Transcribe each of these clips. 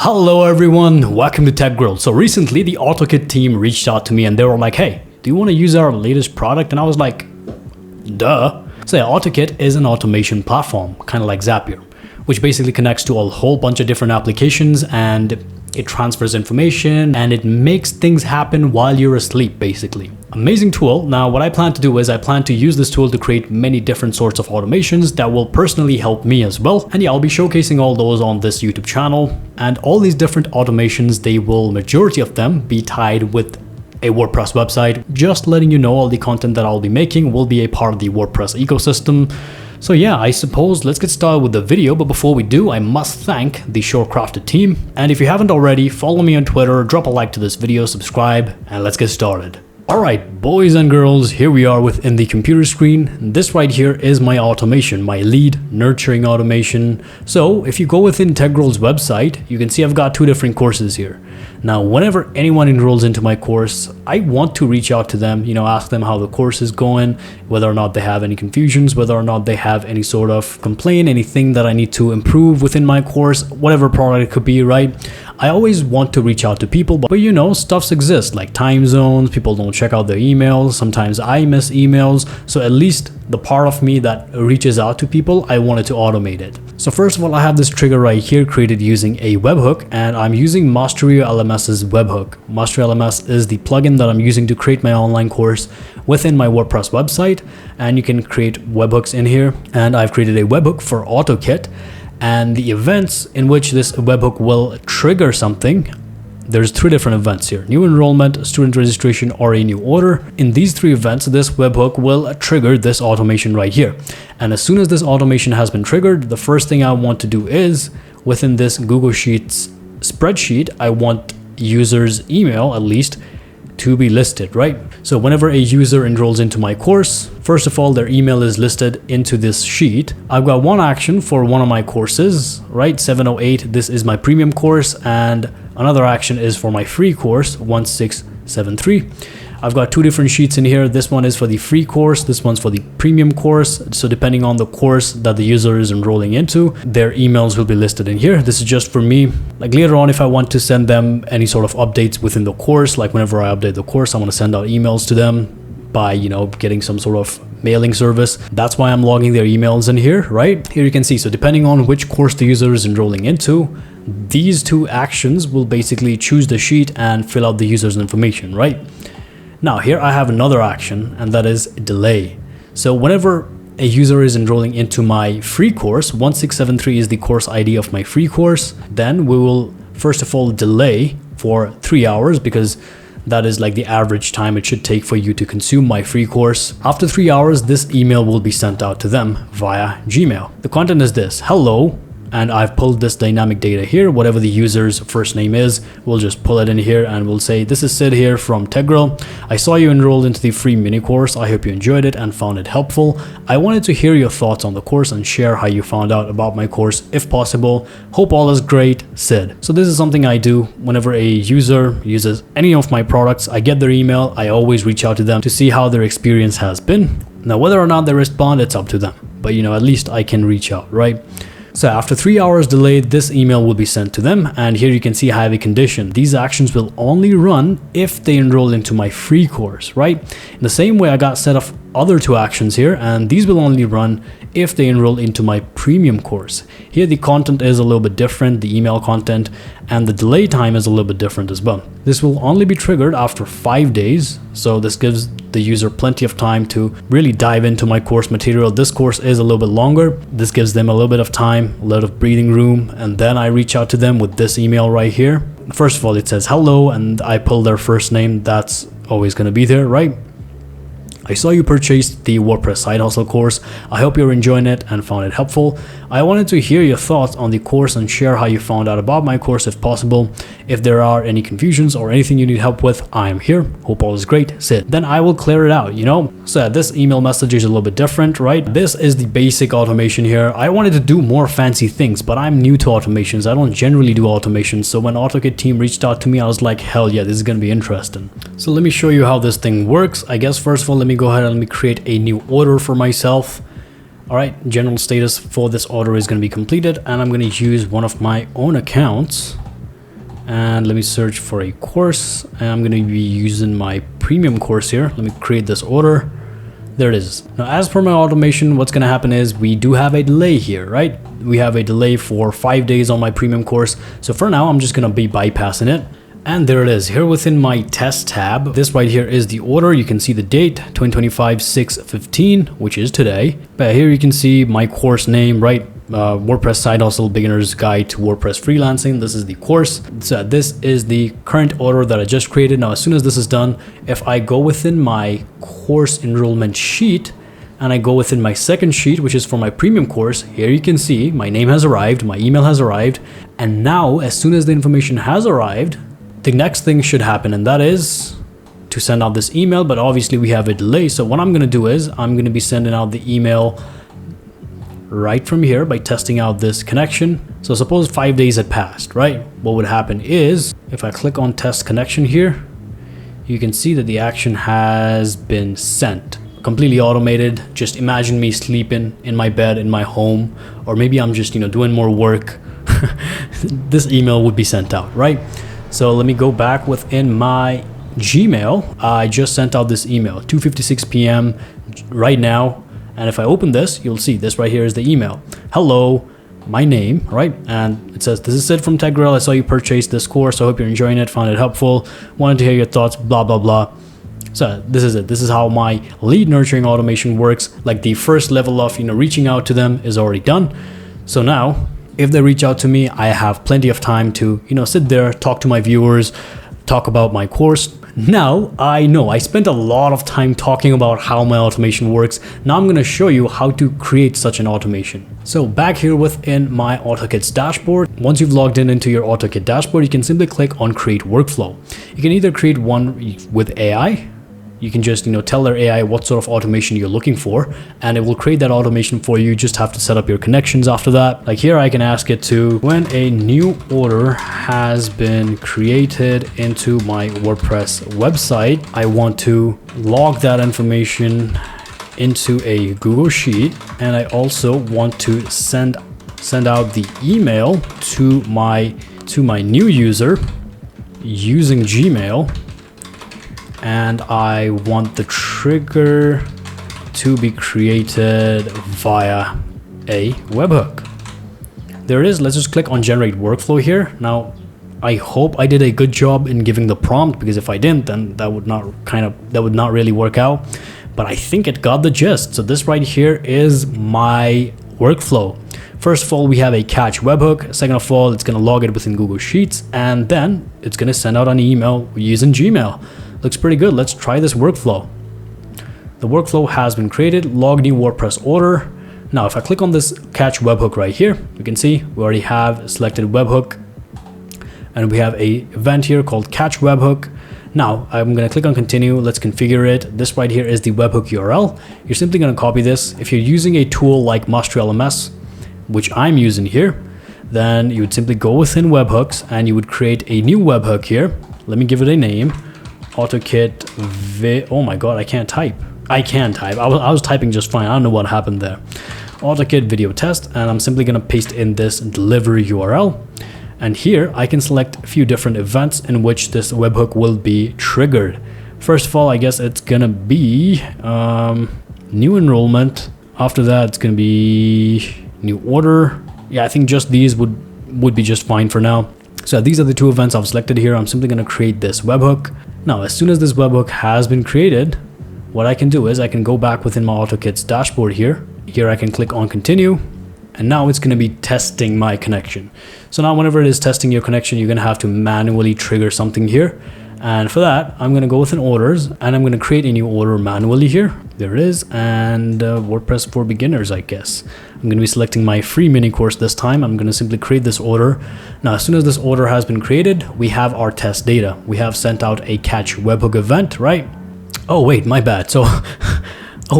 Hello everyone, welcome to Tech World. So recently the Ottokit team reached out to me and they were like, hey, do you want to use our latest product? And I was like, duh. So yeah, Ottokit is an automation platform, kind of like Zapier, which basically connects to a whole bunch of different applications and it transfers information and it makes things happen while you're asleep, basically. Amazing tool. Now, what I plan to do is I plan to use this tool to create many different sorts of automations that will personally help me as well. And yeah, I'll be showcasing all those on this YouTube channel. And all these different automations, they will, majority of them, be tied with a WordPress website. Just letting you know, all the content that I'll be making will be a part of the WordPress ecosystem. So yeah, I suppose let's get started with the video, but before we do, I must thank the Shortcrafted team. And if you haven't already, follow me on Twitter, drop a like to this video, subscribe, and let's get started. Alright, boys and girls, here we are within the computer screen. This right here is my automation, my lead nurturing automation. So if you go within Tegrol's website, you can see I've got two different courses here. Now, whenever anyone enrolls into my course, I want to reach out to them, ask them how the course is going, whether or not they have any confusions, whether or not they have any sort of complaint, anything that I need to improve within my course, whatever product it could be, right? I always want to reach out to people, but stuffs exist like time zones, people don't check out their emails, sometimes I miss emails, so at least the part of me that reaches out to people, I wanted to automate it. So first of all, I have this trigger right here created using a webhook, and I'm using Masteriyo LMS's webhook. Masteriyo LMS is the plugin that I'm using to create my online course within my WordPress website, and you can create webhooks in here, and I've created a webhook for Ottokit. And the events in which this webhook will trigger something, there's three different events here: new enrollment, student registration, or a new order. In these three events, this webhook will trigger this automation right here. And as soon as this automation has been triggered, the first thing I want to do is, within this Google Sheets spreadsheet, I want users' email at least to be listed, right? So whenever a user enrolls into my course, first of all, their email is listed into this sheet. I've got one action for one of my courses, right? 708, this is my premium course, and another action is for my free course, 1673. I've got two different sheets in here. This one is for the free course, this one's for the premium course. So depending on the course that the user is enrolling into, their emails will be listed in here. This is just for me. Like later on, if I want to send them any sort of updates within the course, like whenever I update the course, I want to send out emails to them by, getting some sort of mailing service. That's why I'm logging their emails in here, right? Here you can see, so depending on which course the user is enrolling into, these two actions will basically choose the sheet and fill out the user's information, right? Now here I have another action, and that is delay. So whenever a user is enrolling into my free course, 1673 is the course ID of my free course, then we will first of all delay for 3 hours, because that is like the average time it should take for you to consume my free course. After 3 hours, this email will be sent out to them via Gmail. The content is this: hello. And I've pulled this dynamic data here. Whatever the user's first name is, we'll just pull it in here and we'll say, this is Sid here from Tegro. I saw you enrolled into the free mini course. I hope you enjoyed it and found it helpful. I wanted to hear your thoughts on the course and share how you found out about my course if possible. Hope all is great, Sid. So this is something I do whenever a user uses any of my products. I get their email. I always reach out to them to see how their experience has been. Now, whether or not they respond, it's up to them. But at least I can reach out, right? So after 3 hours delay, this email will be sent to them, and here you can see I have a condition. These actions will only run if they enroll into my free course, right? In the same way, I got set of other two actions here, and these will only run if they enroll into my premium course. Here the content is a little bit different, the email content, and the delay time is a little bit different as well. This will only be triggered after 5 days, so this gives the user plenty of time to really dive into my course material. This course is a little bit longer. This gives them a little bit of time, a lot of breathing room, and then I reach out to them with this email right here. First of all, it says hello, and I pull their first name. That's always going to be there, right? I saw you purchased the WordPress Side Hustle course. I hope you're enjoying it and found it helpful. I wanted to hear your thoughts on the course and share how you found out about my course if possible. If there are any confusions or anything you need help with, I am here. Hope all is great, Sid. Then I will clear it out, So this email message is a little bit different, right? This is the basic automation here. I wanted to do more fancy things, but I'm new to automations. I don't generally do automations. So when Ottokit team reached out to me, I was like, hell yeah, this is going to be interesting. So let me show you how this thing works. I guess first of all, let me go ahead and let me create a new order for myself. All right, general status for this order is going to be completed, and I'm going to use one of my own accounts and let me search for a course, and I'm going to be using my premium course here. Let me create this order. There it is. Now, as per my automation, what's going to happen is we do have a delay here, right? We have a delay for 5 days on my premium course. So for now, I'm just going to be bypassing it. And there it is. Here within my test tab, this right here is the order. You can see the date, 2025-6/15, which is today. But here you can see my course name, right? WordPress Side Hustle Beginner's Guide to WordPress Freelancing. This is the course. So this is the current order that I just created. Now, as soon as this is done, if I go within my course enrollment sheet and I go within my second sheet, which is for my premium course, here you can see my name has arrived, my email has arrived. And now, as soon as the information has arrived, the next thing should happen, and that is to send out this email. But obviously we have a delay. So what I'm going to do is I'm going to be sending out the email right from here by testing out this connection. So suppose 5 days had passed, right? What would happen is if I click on test connection here, you can see that the action has been sent. Completely automated. Just imagine me sleeping in my bed in my home, or maybe I'm just, doing more work. This email would be sent out, right? So let me go back within my Gmail. I just sent out this email 2:56 p.m. right now. And if I open this, you'll see this right here is the email. Hello, my name, right? And it says, this is Sid from TechGrill. I saw you purchase this course. I hope you're enjoying it, found it helpful. Wanted to hear your thoughts, blah, blah, blah. So this is it. This is how my lead nurturing automation works. Like the first level of, reaching out to them is already done. So now if they reach out to me, I have plenty of time to, sit there, talk to my viewers, talk about my course. Now, I know I spent a lot of time talking about how my automation works. Now I'm going to show you how to create such an automation. So back here within my Ottokit's dashboard, once you've logged in into your Ottokit dashboard, you can simply click on create workflow. You can either create one with AI. You can just, tell their AI what sort of automation you're looking for, and it will create that automation for you. You just have to set up your connections after that. Like here, I can ask it to, when a new order has been created into my WordPress website, I want to log that information into a Google Sheet, and I also want to send out the email to my new user using Gmail. And I want the trigger to be created via a webhook. There it is. Let's just click on generate workflow here. Now, I hope I did a good job in giving the prompt, because if I didn't, then that would not really work out. But I think it got the gist. So this right here is my workflow. First of all, we have a catch webhook. Second of all, it's going to log it within Google Sheets, and then it's going to send out an email using Gmail. Looks pretty good. Let's try this workflow. The workflow has been created. Log new WordPress order. Now, if I click on this catch webhook right here, you can see we already have selected webhook, and we have a event here called catch webhook. Now, I'm going to click on continue. Let's configure it. This right here is the webhook URL. You're simply going to copy this. If you're using a tool like Masteriyo LMS, which I'm using here, then you would simply go within webhooks and you would create a new webhook here. Let me give it a name. Ottokit oh my god, I can't type. I can type. I was typing just fine. I don't know what happened there. Ottokit video test, and I'm simply going to paste in this delivery URL. And here I can select a few different events in which this webhook will be triggered. First of all, I guess it's going to be new enrollment. After that, it's going to be new order. Yeah, I think just these would be just fine for now. So these are the two events I've selected here. I'm simply going to create this webhook. Now, as soon as this webhook has been created, what I can do is I can go back within my Ottokit's dashboard here. Here I can click on continue, and now it's going to be testing my connection. So now whenever it is testing your connection, you're going to have to manually trigger something here. And for that, I'm going to go within orders, and I'm going to create a new order manually here. There it is, and WordPress for beginners, I guess. I'm going to be selecting my free mini course this time. I'm going to simply create this order. Now, as soon as this order has been created, we have our test data. We have sent out a catch webhook event, right? Oh, wait, my bad. So So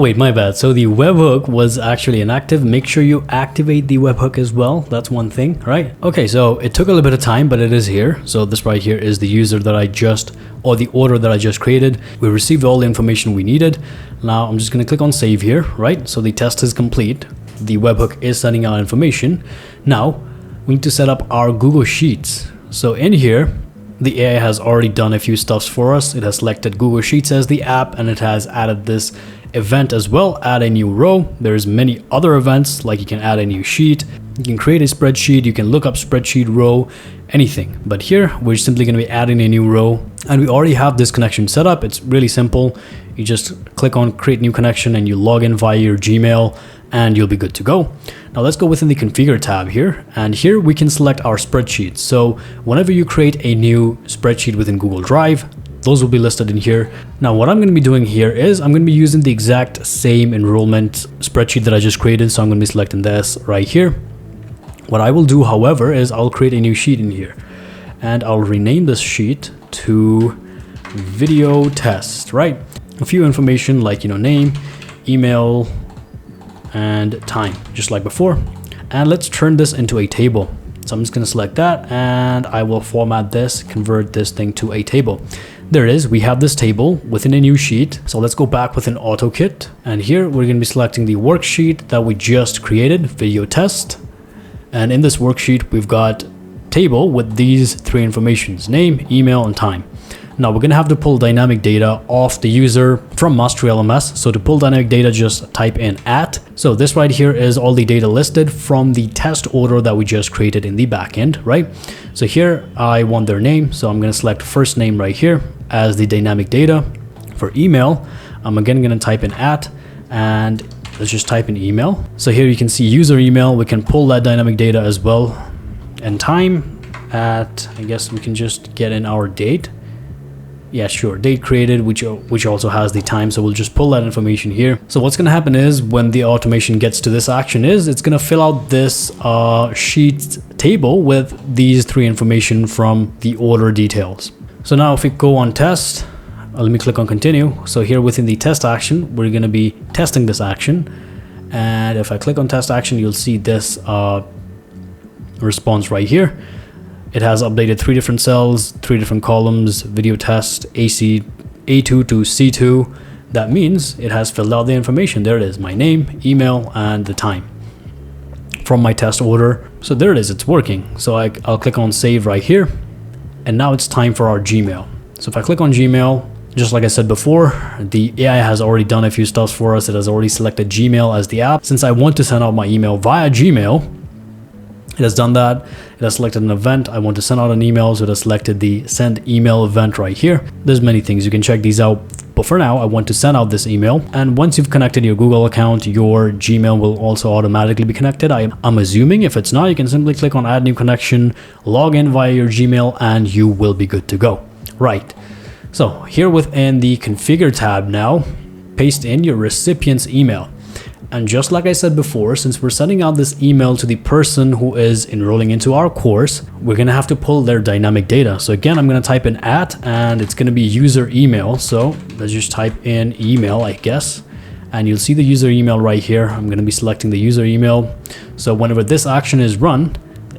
the webhook was actually inactive. Make sure you activate the webhook as well. That's one thing, right? Okay, so it took a little bit of time, but it is here. So this right here is the user that or the order that I just created. We received all the information we needed. Now I'm just going to click on save here, right? So the test is complete. The webhook is sending out information. Now we need to set up our Google Sheets. So in here, the AI has already done a few stuffs for us. It has selected Google Sheets as the app, and it has added this event as well, add a new row. There's many other events, like you can add a new sheet, you can create a spreadsheet, you can look up spreadsheet row, anything. But here we're simply going to be adding a new row, and we already have this connection set up. It's really simple. You just click on create new connection and you log in via your Gmail and you'll be good to go. Now let's go within the configure tab here, and here we can select our spreadsheet. So whenever you create a new spreadsheet within Google Drive, those will be listed in here. Now what I'm going to be doing here is I'm going to be using the exact same enrollment spreadsheet that I just created. So I'm going to be selecting this right here. What I will do, however, is I'll create a new sheet in here, and I'll rename this sheet to video test, right? A few information like, name, email, and time, just like before. And let's turn this into a table. So I'm just going to select that, and I will format this, convert this thing to a table. There it is. We have this table within a new sheet. So let's go back within Ottokit, and here we're going to be selecting the worksheet that we just created, video test. And in this worksheet, we've got table with these three informations: name, email, and time. Now we're going to have to pull dynamic data off the user from Masteriyo LMS. So to pull dynamic data, just type in @ So this right here is all the data listed from the test order that we just created in the backend, right? So here I want their name. So I'm going to select first name right here as the dynamic data. For email, I'm again going to type in @ and let's just type in email. So here you can see user email. We can pull that dynamic data as well. And time I guess we can just get in our date. Yeah, sure, date created, which also has the time. So we'll just pull that information here. So what's going to happen is when the automation gets to this action is it's going to fill out this sheet table with these three information from the order details. So now if we go on test, let me click on continue. So here within the test action, we're going to be testing this action. And if I click on test action, you'll see this response right here. It has updated 3 different cells, 3 different columns, video test, A2 to C2. That means it has filled out the information. There it is, my name, email, and the time from my test order. So there it is, it's working. So I'll click on save right here. And now it's time for our Gmail. So if I click on Gmail, just like I said before, the AI has already done a few stuff for us. It has already selected Gmail as the app. Since I want to send out my email via Gmail, it has done that. It has selected an event. I want to send out an email, so it has selected the send email event right here. There's many things. You can check these out. But for now, I want to send out this email. And once you've connected your Google account, your Gmail will also automatically be connected. I'm assuming. If it's not, you can simply click on add new connection, log in via your Gmail, and you will be good to go. Right. So here within the configure tab now, paste in your recipient's email. And just like I said before, since we're sending out this email to the person who is enrolling into our course, we're going to have to pull their dynamic data. So again, I'm going to type in @ and it's going to be user email. So let's just type in email, I guess. And you'll see the user email right here. I'm going to be selecting the user email. So whenever this action is run,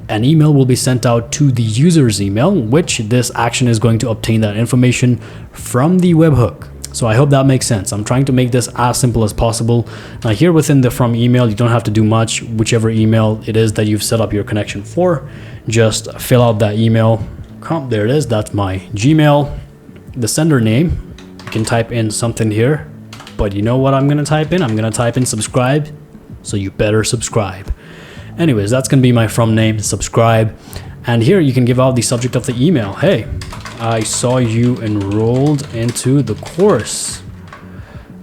an email will be sent out to the user's email, which this action is going to obtain that information from the webhook. So I hope that makes sense. I'm trying to make this as simple as possible. Now here within the from email, you don't have to do much. Whichever email it is that you've set up your connection for, just fill out that email. There it is. That's my Gmail. The sender name, you can type in something here, but you know what I'm going to type in? I'm going to type in subscribe. So you better subscribe. Anyways, that's going to be my from name, subscribe. And here you can give out the subject of the email. Hey, I saw you enrolled into the course.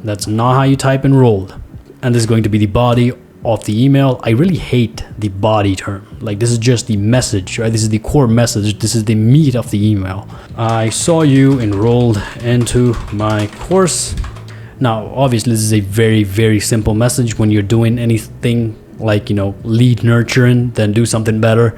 That's not how you type enrolled. And this is going to be the body of the email. I really hate the body term. Like, this is just the message, right? This is the core message. This is the meat of the email. I saw you enrolled into my course. Now, obviously, this is a very, very simple message. When you're doing anything like, lead nurturing, then do something better.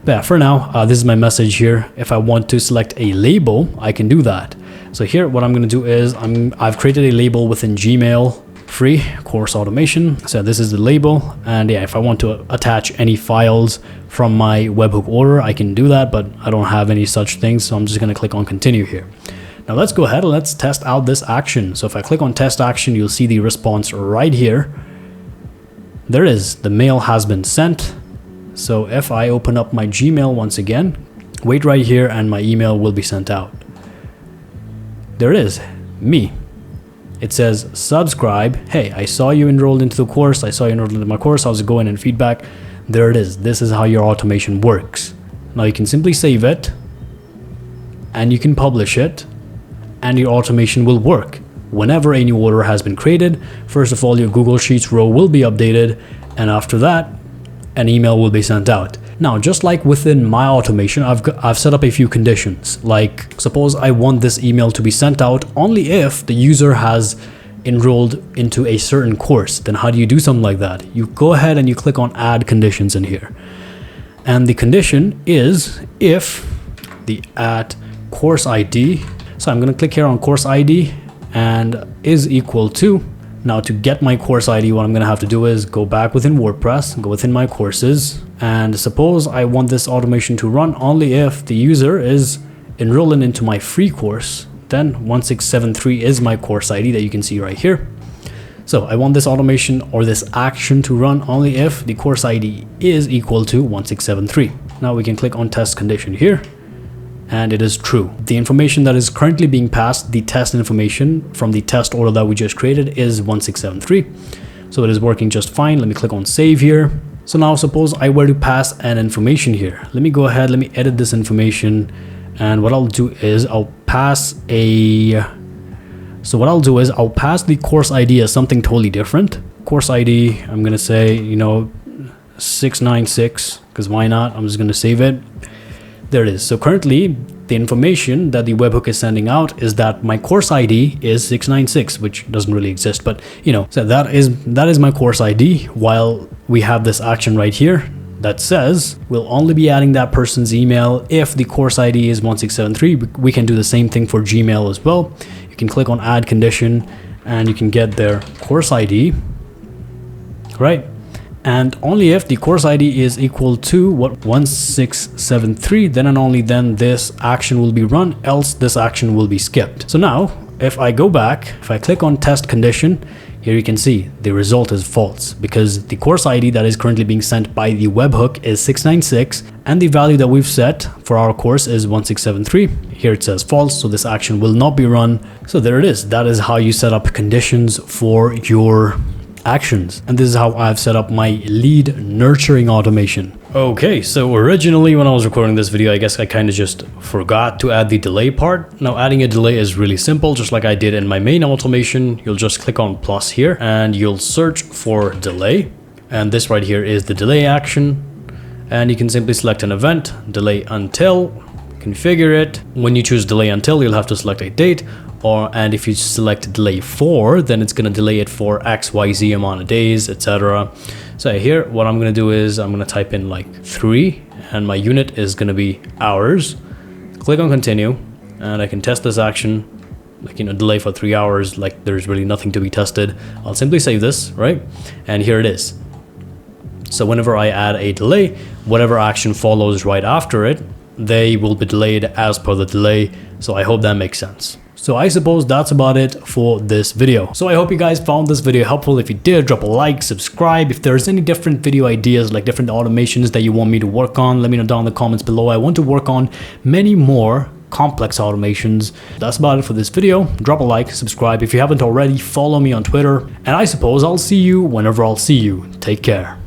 But yeah, for now, this is my message here. If I want to select a label, I can do that. So here, what I'm going to do is I've created a label within Gmail, free course automation. So this is the label. And yeah, if I want to attach any files from my webhook order, I can do that, but I don't have any such things. So I'm just going to click on continue here. Now let's go ahead and let's test out this action. So if I click on test action, you'll see the response right here. There it is. The mail has been sent. So if I open up my Gmail once again, wait right here and my email will be sent out. There it is, me. It says subscribe. Hey, I saw you enrolled into the course. I saw you enrolled into my course. How's it going? And feedback. There it is. This is how your automation works. Now you can simply save it and you can publish it and your automation will work. Whenever a new order has been created, first of all, your Google Sheets row will be updated, and after that, an email will be sent out. Now, just like within my automation, I've set up a few conditions. Like, suppose I want this email to be sent out only if the user has enrolled into a certain course. Then how do you do something like that? You go ahead and you click on add conditions in here. And the condition is if the @course ID. So I'm going to click here on course ID and is equal to. Now to get my course ID, what I'm going to have to do is go back within WordPress, go within my courses, and suppose I want this automation to run only if the user is enrolling into my free course, then 1673 is my course ID that you can see right here. So I want this automation or this action to run only if the course ID is equal to 1673. Now we can click on test condition here. And it is true. The information that is currently being passed, the test information from the test order that we just created is 1673. So it is working just fine. Let me click on save here. So now suppose I were to pass an information here. Let me go ahead, let me edit this information. And what I'll do is I'll pass the course ID as something totally different. Course ID, I'm going to say, 696, because why not? I'm just going to save it. There it is. So currently the information that the webhook is sending out is that my course ID is 696, which doesn't really exist, but so that is my course ID, while we have this action right here that says we'll only be adding that person's email if the course ID is 1673. We can do the same thing for Gmail as well. You can click on add condition and you can get their course ID, right? And only if the course ID is equal to 1673, then and only then this action will be run, else this action will be skipped. So now if I go back, if I click on test condition, here you can see the result is false because the course ID that is currently being sent by the webhook is 696 and the value that we've set for our course is 1673. Here it says false, so this action will not be run. So there it is. That is how you set up conditions for your actions, and this is how I've set up my lead nurturing automation. Okay, so originally when I was recording this video, I guess I kind of just forgot to add the delay part. Now adding a delay is really simple, just like I did in my main automation. You'll just click on plus here and you'll search for delay, and this right here is the delay action, and you can simply select an event, delay until, configure it. When you choose delay until, you'll have to select a date, and if you select delay for, then it's going to delay it for XYZ amount of days, etc. So here, what I'm going to do is I'm going to type in like 3, and my unit is going to be hours. Click on continue, and I can test this action, like, delay for 3 hours, like there's really nothing to be tested. I'll simply save this, right? And here it is. So whenever I add a delay, whatever action follows right after it, they will be delayed as per the delay. So I hope that makes sense. So I suppose that's about it for this video. So I hope you guys found this video helpful. If you did, drop a like, subscribe. If there's any different video ideas, like different automations that you want me to work on, let me know down in the comments below. I want to work on many more complex automations. That's about it for this video. Drop a like, subscribe. If you haven't already, follow me on Twitter. And I suppose I'll see you whenever I'll see you. Take care.